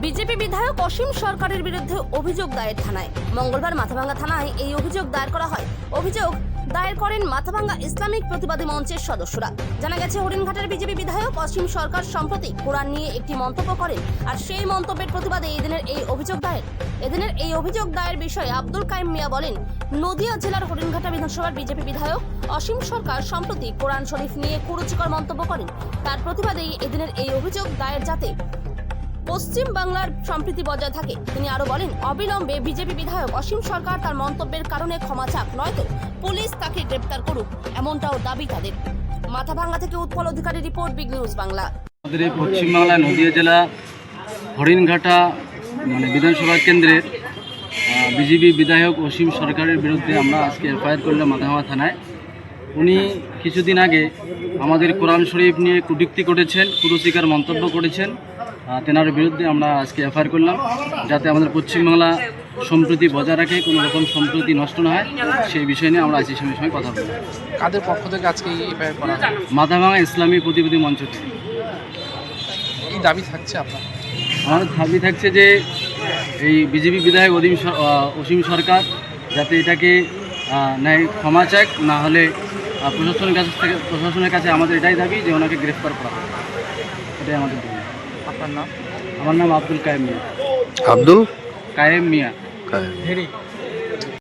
BJP বিধায়ক অসীম সরকারের বিরুদ্ধে অভিযোগ দায়ের থানায়। মঙ্গলবার মাথাভাঙ্গা থানায় এই অভিযোগ দায়ের করা হয়। অভিযোগ দায়ের করেন মাথাভাঙ্গা ইসলামিক প্রতিবাদী মঞ্চের সদস্যরা। জানা গেছে, হরিণঘাটের বিজেপি বিধায়ক অসীম সরকার সম্প্রতি কোরআন নিয়ে একটি মন্তব্য করেন, আর সেই মন্তব্যের প্রতিবাদে এদিনের এই অভিযোগ দায়ের বিষয়ে আব্দুল কাইম মিয়া বলেন, নদিয়া জেলার হরিণঘাটা বিধানসভার বিজেপি বিধায়ক অসীম সরকার সম্প্রতি কোরআন শরীফ নিয়ে কুরুচিকর মন্তব্য করেন। তার প্রতিবাদেই এদিনের এই অভিযোগ দায়ের, যাতে পশ্চিম বাংলার সম্প্রীতি বজায় থাকে। তিনি আরো বলেন, অবিলম্বে বিজেপি বিধায়ক অসীম সরকার তার মন্তব্যের কারণে ক্ষমা চাক, নয়তো পুলিশ তাকে গ্রেপ্তার করুক, এমনটাও দাবি তাদের। মাথাভাঙ্গা থেকে উৎপল অধিকারী রিপোর্ট, বিগ নিউজ বাংলা। আমাদের এই পশ্চিমবাংলায় নদিয়া জেলা হরিণঘাটা বিধানসভা কেন্দ্রের বিজেপি বিধায়ক অসীম সরকারের বিরুদ্ধে আমরা আজকে এফআইআর করলাম মাথাভাঙ্গা থানায়। উনি কিছুদিন আগে আমাদের কোরআন শরীফ নিয়ে কটূক্তি করেছেন, কুরুচিকর মন্তব্য করেছেন। তেনার বিরুদ্ধে আমরা আজকে এফআইআর করলাম, যাতে আমাদের পশ্চিমবাংলা সম্প্রীতি বজায় রাখে, কোনো রকম সম্প্রীতি নষ্ট না হয়, সেই বিষয় নিয়ে আমরা আজকের সময় কথা বলব। কাদের পক্ষ থেকে আজকে এই এফআইআর করা হয়? মাথাভাঙ্গা ইসলামী প্রতিবাদী মঞ্চ থেকে। কী দাবি থাকছে আপনার? আমাদের দাবি থাকছে যে এই বিজেপি বিধায়ক অসীম সরকার যাতে এটাকে ক্ষমা চাক, না হলে প্রশাসনের কাছে আমাদের এটাই দাবি যে ওনাকে গ্রেফতার করা হয়। এটাই আমাদের দাবি। আপনার নাম? আমার নাম আব্দুল কায়েম মিয়া। আব্দুল কায়েম মিয়া। কায়েম। হেরি।